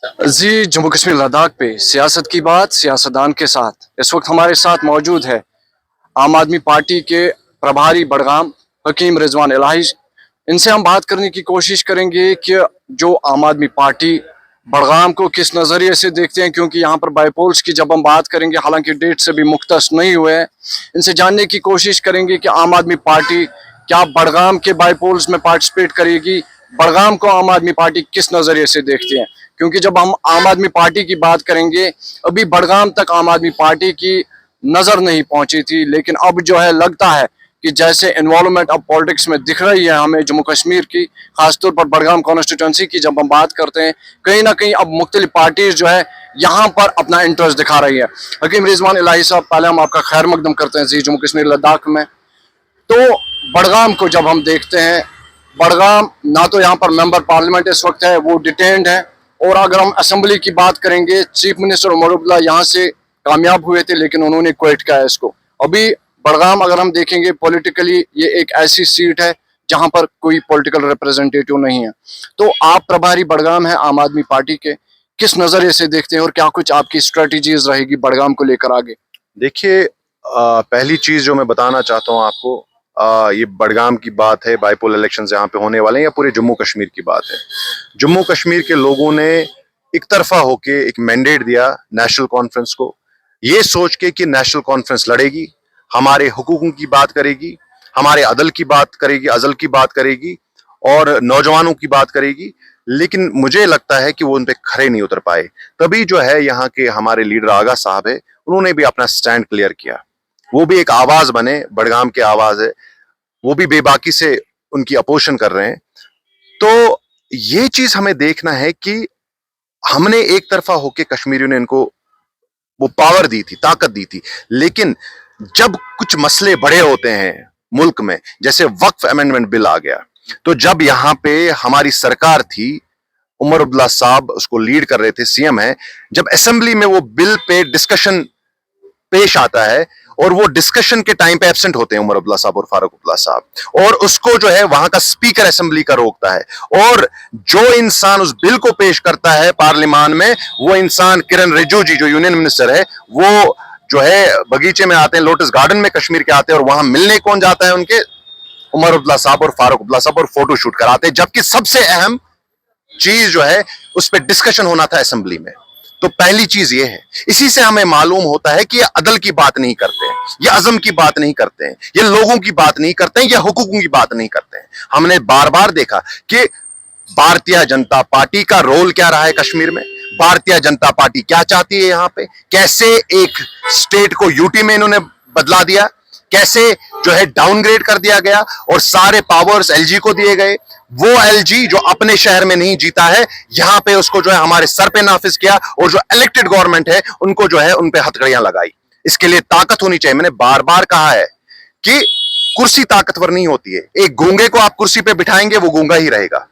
जी, जम्मू कश्मीर लद्दाख पे सियासत की बात सियासतदान के साथ। इस वक्त हमारे साथ मौजूद है आम आदमी पार्टी के प्रभारी बडगाम हकीम रिजवान इलाही। इनसे हम बात करने की कोशिश करेंगे कि जो आम आदमी पार्टी बडगाम को किस नज़रिए से देखते हैं, क्योंकि यहाँ पर बाईपोल्स की जब हम बात करेंगे, हालांकि डेट से भी मुख्तस नहीं हुए हैं। इनसे जानने की कोशिश करेंगे कि आम आदमी पार्टी क्या बडगाम के बाईपोल्स में पार्टिसिपेट करेगी, बडगाम को आम आदमी पार्टी किस नज़रिए से देखते हैं। क्योंकि जब हम आम आदमी पार्टी की बात करेंगे, अभी बडगाम तक आम आदमी पार्टी की नजर नहीं पहुंची थी, लेकिन अब जो है लगता है कि जैसे इन्वॉल्वमेंट अब पॉलिटिक्स में दिख रही है हमें जम्मू कश्मीर की, खासतौर पर बडगाम कॉन्स्टिट्यूंसी की जब हम बात करते हैं, कहीं ना कहीं अब मुख्तलिफ पार्टीज जो है यहाँ पर अपना इंटरेस्ट दिखा रही है। हकीम रिजवान इलाही साहब, पहले हम आपका खैर मकदम करते हैं जी जम्मू कश्मीर लद्दाख में। तो बडगाम को जब हम देखते हैं, बडगाम ना तो यहाँ पर मेंबर पार्लियामेंट इस वक्त है, वो डिटेन्ड है। और अगर हम असेंबली की बात करेंगे, चीफ मिनिस्टर उमर अब्दुल्ला यहाँ से कामयाब हुए थे, लेकिन उन्होंने क्विट किया है इसको। अभी बडगाम अगर हम देखेंगे पॉलिटिकली, ये एक ऐसी सीट है जहां पर कोई पॉलिटिकल रिप्रेजेंटेटिव नहीं है। तो आप प्रभारी बडगाम है आम आदमी पार्टी के, किस नजरिए से देखते हैं और क्या कुछ आपकी स्ट्रेटजीज रहेगी बडगाम को लेकर आगे? देखिए, पहली चीज जो मैं बताना चाहता हूँ आपको, ये बडगाम की बात है, बाईपोल इलेक्शन यहाँ पे होने वाले हैं, या पूरे जम्मू कश्मीर की बात है। जम्मू कश्मीर के लोगों ने एक तरफा होके एक मैंडेट दिया नेशनल कॉन्फ्रेंस को, ये सोच के कि नेशनल कॉन्फ्रेंस लड़ेगी, हमारे हुकूकों की बात करेगी, हमारे अदल की बात करेगी, अजल की बात करेगी और नौजवानों की बात करेगी। लेकिन मुझे लगता है कि वो उन पे खरे नहीं उतर पाए। तभी जो है यहाँ के हमारे लीडर आगा साहब है, उन्होंने भी अपना स्टैंड क्लियर किया, वो भी एक आवाज बने, बडगाम की आवाज है, वो भी बेबाकी से उनकी अपोजिशन कर रहे हैं। तो ये चीज हमें देखना है कि हमने एक तरफा होके कश्मीरियों ने इनको वो पावर दी थी, ताकत दी थी, लेकिन जब कुछ मसले बड़े होते हैं मुल्क में, जैसे वक्फ अमेंडमेंट बिल आ गया, तो जब यहां पे हमारी सरकार थी, उमर अब्दुल्ला साहब उसको लीड कर रहे थे, सीएम है, जब असेंबली में वो बिल पे डिस्कशन पेश आता है और वो डिस्कशन के टाइम पे एब्सेंट होते हैं उमर अब्दुल्ला साहब और फारूक अब्दुल्ला साहब, और उसको जो है वहां का स्पीकर असेंबली का रोकता है, और जो इंसान उस बिल को पेश करता है पार्लियामान में, वो इंसान किरण रिजिजू जी जो यूनियन मिनिस्टर है, वो जो है बगीचे में आते हैं, लोटस गार्डन में कश्मीर के आते हैं, और वहां मिलने कौन जाता है उनके? उमर अब्दुल्ला साहब और फारूक अब्दुल्ला साहब, और फोटो शूट कराते हैं, जबकि सबसे अहम चीज जो है उस पर डिस्कशन होना था असेंबली में। तो पहली चीज ये है, इसी से हमें मालूम होता है कि ये अदल की बात नहीं करते हैं, ये अजम की बात नहीं करते हैं, ये लोगों की बात नहीं करते हैं, ये हुकूकों की बात नहीं करते हैं। हमने बार बार देखा कि भारतीय जनता पार्टी का रोल क्या रहा है कश्मीर में, भारतीय जनता पार्टी क्या चाहती है यहाँ पे, कैसे एक स्टेट को यूटी में इन्होंने बदला दिया, कैसे जो है डाउनग्रेड कर दिया गया और सारे पावर्स एलजी को दिए गए। वो एलजी जो अपने शहर में नहीं जीता है, यहां पे उसको जो है हमारे सर पे नाफिज किया, और जो इलेक्टेड गवर्नमेंट है उनको जो है उन पे हथकड़ियां लगाई। इसके लिए ताकत होनी चाहिए। मैंने बार बार कहा है कि कुर्सी ताकतवर नहीं होती है। एक गूंगे को आप कुर्सी पे बिठाएंगे, वो गूंगा ही रहेगा।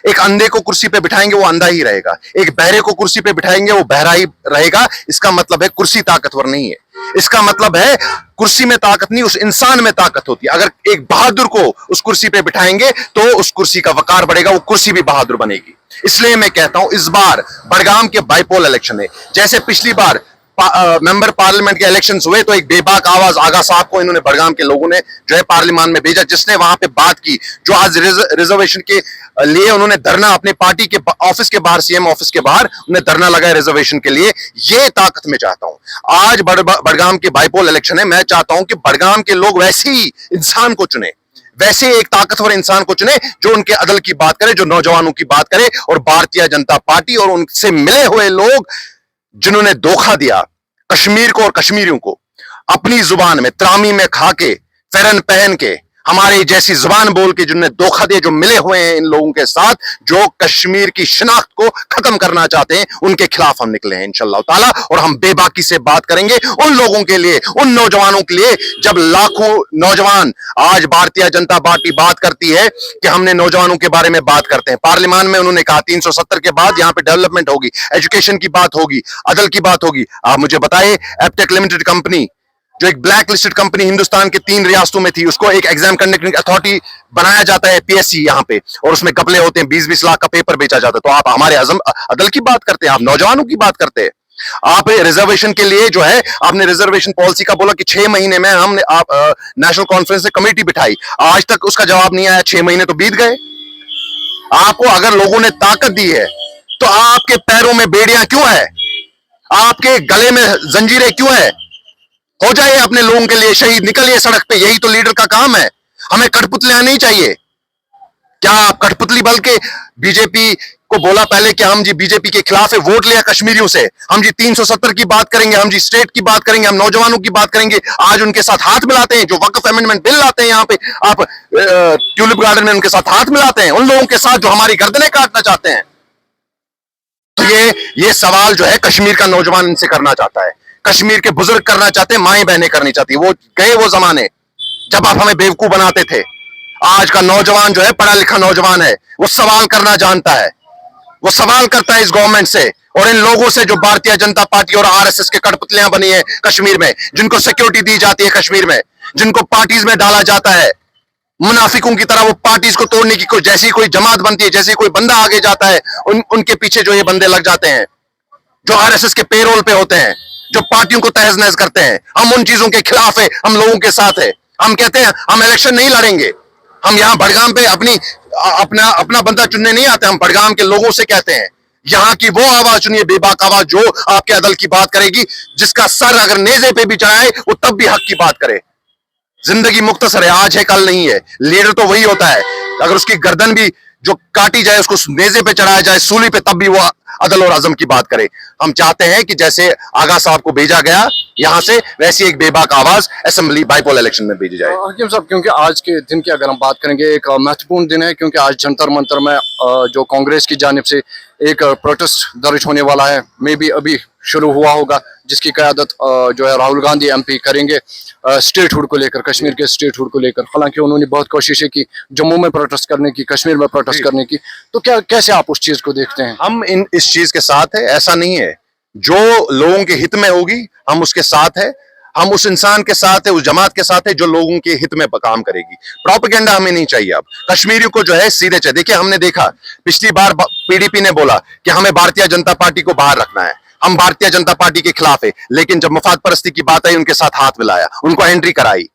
एक अंधे को कुर्सी पे बिठाएंगे, वो अंधा ही रहेगा। एक बहरे को कुर्सी पे बिठाएंगे, वो बहरा ही रहेगा। इसका मतलब है कुर्सी ताकतवर नहीं है। इसका मतलब है कुर्सी में ताकत नहीं, उस इंसान में ताकत होती है। अगर एक बहादुर को उस कुर्सी पे बिठाएंगे तो उस कुर्सी का वकार बढ़ेगा, वो कुर्सी भी बहादुर बनेगी। इसलिए मैं कहता हूं, इस बार बडगाम के बाईपोल इलेक्शन है, जैसे पिछली बार मेंबर पार्लियामेंट के इलेक्शंस हुए, तो एक बेबाक आवाज आगा साहब को इन्होंने बडगाम के लोगों ने जो है पार्लियामान में भेजा, जिसने वहां पे बात की, जो आज रिजर्वेशन के लिए उन्होंने धरना अपने पार्टी के ऑफिस के बाहर, सीएम ऑफिस के बाहर उन्हें धरना लगाया रिजर्वेशन के लिए। ये ताकत मैं चाहता हूं। आज बडगाम के बाईपोल इलेक्शन है, मैं चाहता हूं कि बडगाम के लोग वैसे ही इंसान को चुने, वैसे एक ताकतवर इंसान को चुने, जो उनके अदल की बात करे, जो नौजवानों की बात करे। और भारतीय जनता पार्टी और उनसे मिले हुए लोग जिन्होंने धोखा दिया कश्मीर को और कश्मीरियों को, अपनी जुबान में त्रामी में खा के, फेरन पहन के, हमारे जैसी जुबान बोल के जिन्होंने धोखा दिया, जो मिले हुए हैं इन लोगों के साथ, जो कश्मीर की शिनाख्त को खत्म करना चाहते हैं, उनके खिलाफ हम निकले हैं इंशाअल्लाह ताला। और हम बेबाकी से बात करेंगे उन लोगों के लिए, उन नौजवानों के लिए। जब लाखों नौजवान, आज भारतीय जनता पार्टी बात करती है कि हमने नौजवानों के बारे में बात करते हैं, पार्लियामान में उन्होंने कहा 370 के बाद यहां पे डेवलपमेंट होगी, एजुकेशन की बात होगी, अदल की बात होगी। आप मुझे बताइए, एपटेक लिमिटेड कंपनी जो एक ब्लैक लिस्टेड कंपनी हिंदुस्तान के 3 रियासतों में थी, उसको एक एग्जाम कंडक्टिंग अथॉरिटी बनाया जाता है, पीएससी यहाँ पे, और उसमें घपले होते हैं, 20-20 लाख का पेपर बेचा जाता है। तो आप हमारे अदल की बात करते हैं, आप नौजवानों की बात करते हैं। आप रिजर्वेशन के लिए जो है, आपने रिजर्वेशन पॉलिसी का बोला कि 6 महीने में हमने नेशनल कॉन्फ्रेंस से कमेटी बिठाई, आज तक उसका जवाब नहीं आया। 6 महीने तो बीत गए। आपको अगर लोगों ने ताकत दी है तो आपके पैरों में बेड़ियां क्यों है, आपके गले में जंजीरें क्यों है? हो जाइए अपने लोगों के लिए शहीद, निकलिए सड़क पे, यही तो लीडर का काम है। हमें कठपुतलियां नहीं चाहिए। क्या आप कठपुतली बल के बीजेपी को बोला पहले कि हम जी बीजेपी के खिलाफ है, वोट लिया कश्मीरियों से, हम जी 370 की बात करेंगे, हम जी स्टेट की बात करेंगे, हम नौजवानों की बात करेंगे। आज उनके साथ हाथ मिलाते हैं, जो वक्फ अमेंडमेंट बिल लाते हैं यहाँ पे, आप ट्यूलिप गार्डन में उनके साथ हाथ मिलाते हैं, उन लोगों के साथ जो हमारी गर्दनें काटना चाहते हैं। तो ये सवाल जो है कश्मीर का नौजवान इनसे करना चाहता है, कश्मीर के बुजुर्ग करना चाहते हैं, माएं बहनें करनी चाहती। वो गए वो जमाने जब आप हमें बेवकूफ बनाते थे। आज का नौजवान जो है पढ़ा लिखा नौजवान है, वो सवाल करना जानता है, वो सवाल करता है इस गवर्नमेंट से और इन लोगों से जो भारतीय जनता पार्टी और आरएसएस के कठपुतलियां बनी है कश्मीर में, जिनको सिक्योरिटी दी जाती है कश्मीर में, जिनको पार्टीज में डाला जाता है मुनाफिकों की तरह। वो पार्टीज को तोड़ने की जैसी कोई जमात बनती है, जैसी कोई बंदा आगे जाता है, उनके पीछे जो ये बंदे लग जाते हैं, जो आरएसएस के पेरोल पे होते हैं, जो पार्टियों को तहस नहस करते हैं। हम उन चीजों के खिलाफ है, हम लोगों के साथ है। हम कहते हैं हम इलेक्शन नहीं लड़ेंगे, हम यहाँ बड़गाम पे अपना बंदा चुनने नहीं आते, हम बड़गाम के लोगों से कहते हैं यहाँ की वो आवाज चुनिए, बेबाक आवाज, जो आपके अदल की बात करेगी, जिसका सर अगर नेजे पे भी चढ़ाए वो तब भी हक की बात करे। जिंदगी मुख्तसर है, आज है कल नहीं है। लीडर तो वही होता है, अगर उसकी गर्दन भी जो काटी जाए, उसको नेजे पे चढ़ाया जाए, सूली पे, तब भी वो अदल और अजम की बात करे। हम चाहते हैं कि जैसे आगा साहब को भेजा गया यहां से, वैसी एक बेबाक आवाज असेंबली बाइपोल इलेक्शन में भेजी जाए। हकीम साहब, क्योंकि आज के दिन की अगर हम बात करेंगे, एक महत्वपूर्ण दिन है, क्योंकि आज जंतर मंतर में जो कांग्रेस की जानिब से एक प्रोटेस्ट दर्ज होने वाला है, मे भी अभी शुरू हुआ होगा, जिसकी क़यादत जो है राहुल गांधी एमपी करेंगे स्टेटहुड को लेकर, कश्मीर के स्टेटहुड को लेकर। हालांकि उन्होंने बहुत कोशिशें की जम्मू में प्रोटेस्ट करने की, कश्मीर में प्रोटेस्ट करने की, तो क्या कैसे आप उस चीज को देखते हैं? हम इस चीज के साथ है, ऐसा नहीं है। जो लोगों के हित में होगी हम उसके साथ है, हम उस इंसान के साथ है, उस जमात के साथ है जो लोगों के हित में काम करेगी। प्रोपेगेंडा हमें नहीं चाहिए। अब कश्मीरियों को जो है सीधे चाहिए। देखिए, हमने देखा पिछली बार पीडीपी ने बोला कि हमें भारतीय जनता पार्टी को बाहर रखना है, हम भारतीय जनता पार्टी के खिलाफ है, लेकिन जब मफाद परस्ती की बात आई उनके साथ हाथ मिलाया, उनको एंट्री कराई।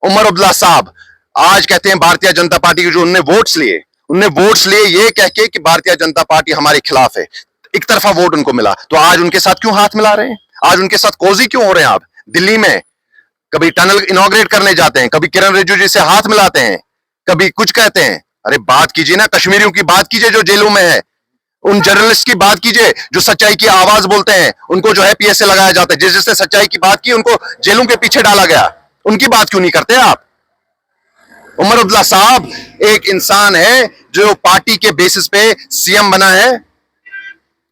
उमर अब्दुल्ला साहब आज कहते हैं भारतीय जनता पार्टी के, जो उनने वोट्स लिए ये कह के कि भारतीय जनता पार्टी हमारे खिलाफ है, एक तरफा वोट उनको मिला, तो आज उनके साथ क्यों हाथ मिला रहे हैं? आज उनके साथ कोजी क्यों हो रहे हैं? आप दिल्ली में कभी टनल इनॉग्रेट करने जाते हैं, कभी किरण रिजिजू से हाथ मिलाते हैं, कभी कुछ कहते हैं। अरे बात कीजिए ना, कश्मीरियों की बात कीजिए जो जेलों में है, उन जर्नलिस्ट की बात कीजिए जो सच्चाई की आवाज बोलते हैं, उनको जो है पीएसए लगाया जाता है। जिसने सच्चाई की बात की उनको जेलों के पीछे डाला गया, उनकी बात क्यों नहीं करते आप? उमर अब्दुल्ला साहब एक इंसान है जो पार्टी के बेसिस पे सीएम बना है।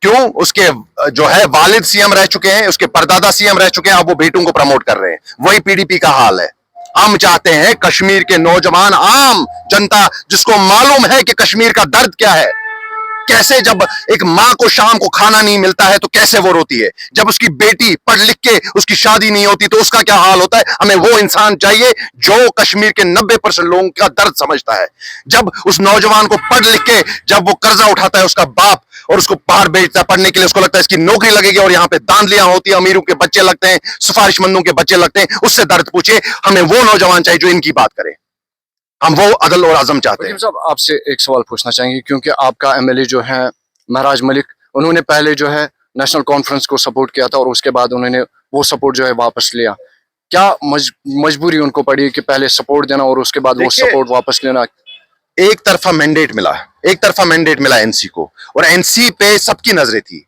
क्यों? उसके जो है वालिद सीएम रह चुके हैं, उसके परदादा सीएम रह चुके हैं, अब वो बेटों को प्रमोट कर रहे हैं। वही पीडीपी का हाल है। हम चाहते हैं कश्मीर के नौजवान, आम जनता, जिसको मालूम है कि कश्मीर का दर्द क्या है, कैसे जब एक माँ को शाम को खाना नहीं मिलता है तो कैसे वो रोती है, जब उसकी बेटी पढ़ लिख के उसकी शादी नहीं होती तो उसका क्या हाल होता है। हमें वो इंसान चाहिए जो कश्मीर के 90% लोगों का दर्द समझता है। जब उस नौजवान को पढ़ लिख के जब वो कर्जा उठाता है उसका बाप और उसको बाहर भेजता है पढ़ने के लिए, उसको लगता है इसकी नौकरी लगेगी और यहाँ पे दांधलियां होती है, अमीरों के बच्चे लगते हैं, सिफारिशमंदों के बच्चे लगते हैं, उससे दर्द पूछिए। हमें वो नौजवान चाहिए जो इनकी बात करे। हम वो अदल और आजम चाहते हैं। साहब, आपसे एक सवाल पूछना चाहेंगे, क्योंकि आपका एमएलए जो है महराज मलिक, उन्होंने पहले जो है नेशनल कॉन्फ्रेंस को सपोर्ट किया था और उसके बाद उन्होंने वो सपोर्ट जो है वापस लिया। क्या मजबूरी उनको पड़ी कि पहले सपोर्ट देना और उसके बाद वो सपोर्ट वापस लेना? एक तरफा मैंडेट मिला एनसी को, और एनसी पे सबकी नजरें थी।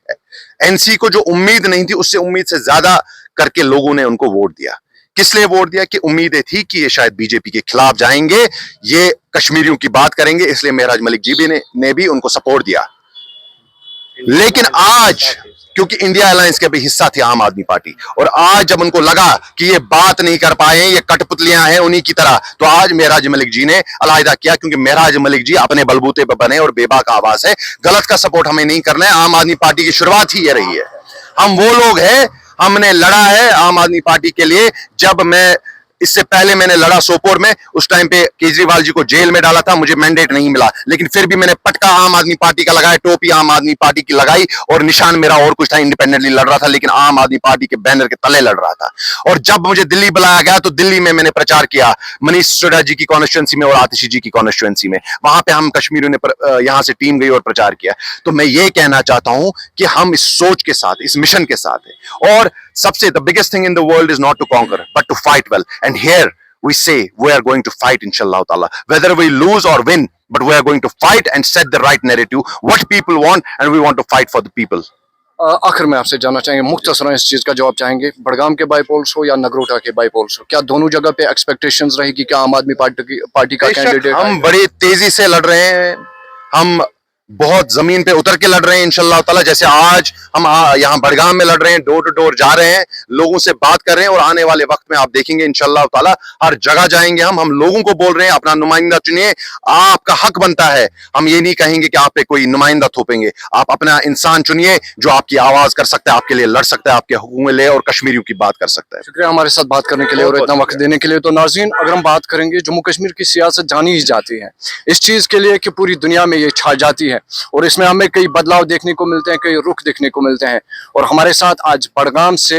एनसी को जो उम्मीद नहीं थी उससे उम्मीद से ज्यादा करके लोगों ने उनको वोट दिया। किस लिए वोट दिया? कि उम्मीदें थी कि ये शायद बीजेपी के खिलाफ जाएंगे, ये कश्मीरियों की बात करेंगे, इसलिए महराज मलिक जी ने भी उनको सपोर्ट दिया। लेकिन आज क्योंकि इंडिया अलायंस के भी हिस्सा थी आम आदमी पार्टी, और आज जब उनको लगा कि ये बात नहीं कर पाए, ये कठपुतलियां हैं उन्हीं की तरह, तो आज महराज मलिक जी ने अलहदा किया। क्योंकि महराज मलिक जी अपने बलबूते पर बने और बेबाक आवाज है। गलत का सपोर्ट हमें नहीं करना है। आम आदमी पार्टी की शुरुआत ही ये रही है। हम वो लोग हैं, हमने लड़ा है आम आदमी पार्टी के लिए। जब मैं इससे पहले मैंने लड़ा सोपोर में, उस टाइम पे केजरीवाल जी को जेल में डाला था, मुझे मैंडेट नहीं मिला, लेकिन फिर भी मैंने पटका आम आदमी पार्टी का लगाया, टोपी आम आदमी पार्टी की लगाई और निशान मेरा और कुछ था, इंडिपेंडेंटली लड़ रहा था लेकिन आम आदमी पार्टी के बैनर के तले लड़ रहा था। और जब मुझे दिल्ली बुलाया गया तो दिल्ली में मैंने प्रचार किया, मनीष सिसोदिया जी की कॉन्स्टिट्यूंसी में और आतिशी जी की कॉन्स्टिट्यूंसी में। वहां पे हम कश्मीरियों ने यहां से टीम गई और प्रचार किया। तो मैं ये कहना चाहता हूं कि हम इस सोच के साथ, इस मिशन के साथ है। और सबसे the biggest thing in the world is not to conquer but to fight well, and here we say we are going to fight inshallah ta'ala, whether we lose or win, but we are going to fight and set the right narrative what people want, and we want to fight for the people. आखिर में आपसे जानना चाहेंगे, मुख्तसरन इस चीज़ का जवाब चाहेंगे, बड़गाम के बाईपोल्स हो या नगरोटा के बाईपोल्स हो, क्या दोनों जगह पे एक्सपेक्टेशंस रहेगी कि आम आदमी पार्टी का कैंडिडेट? हम बड़ी तेजी से लड़ रहे हैं, हम बहुत जमीन पे उतर के लड़ रहे हैं इंशाल्लाह ताला। जैसे आज हम यहाँ बड़गाम में लड़ रहे हैं, डोर टू डोर जा रहे हैं, लोगों से बात कर रहे हैं, और आने वाले वक्त में आप देखेंगे इंशाल्लाह ताला हर जगह जाएंगे। हम लोगों को बोल रहे हैं अपना नुमाइंदा चुनिए, आपका हक बनता है। हम ये नहीं कहेंगे कि आप पे कोई नुमाइंदा थोपेंगे, आप अपना इंसान चुनिए जो आपकी आवाज कर सकता है, आपके लिए लड़ सकता है, आपके हुकूक ले और कश्मीरियों की बात कर सकता है। शुक्रिया हमारे साथ बात करने के लिए और इतना वक्त देने के लिए। तो नाज़रीन, अगर हम बात करेंगे, जम्मू कश्मीर की सियासत जानी ही जाती है इस चीज़ के लिए कि पूरी दुनिया में ये छा जाती है, और इसमें हमें कई बदलाव देखने को मिलते हैं, कई रुख देखने को मिलते हैं। और हमारे साथ आज बड़गाम से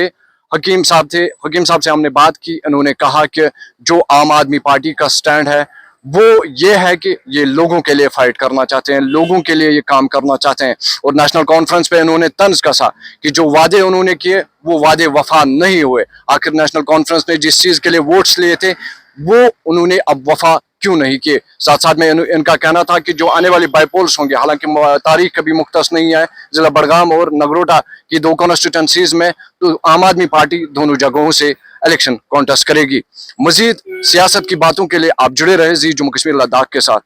हकीम साहब थे। हकीम साहब से हमने बात की, इन्होंने कहा कि जो आम आदमी पार्टी का स्टैंड है वो ये है कि ये लोगों के लिए फाइट करना चाहते हैं, लोगों के लिए ये काम करना चाहते हैं। और नेशनल कॉन्फ्रेंस पे इन्होंने तंज कसा कि जो वादे उन्होंने किए वो वादे वफा नहीं हुए। आखिर नेशनल कॉन्फ्रेंस ने जिस चीज़ के लिए वोट्स लिए थे वो उन्होंने अब वफा क्यों नहीं किए। साथ साथ में इनका कहना था कि जो आने वाली बाईपोल्स होंगे, हालांकि तारीख कभी मुख्तस नहीं है, जिला बड़गाम और नगरोटा की दो कॉन्स्टिट्यूंसीज में तो आम आदमी पार्टी दोनों जगहों से इलेक्शन कॉन्टेस्ट करेगी। मजीद सियासत की बातों के लिए आप जुड़े रहे जी जम्मू कश्मीर लद्दाख के साथ।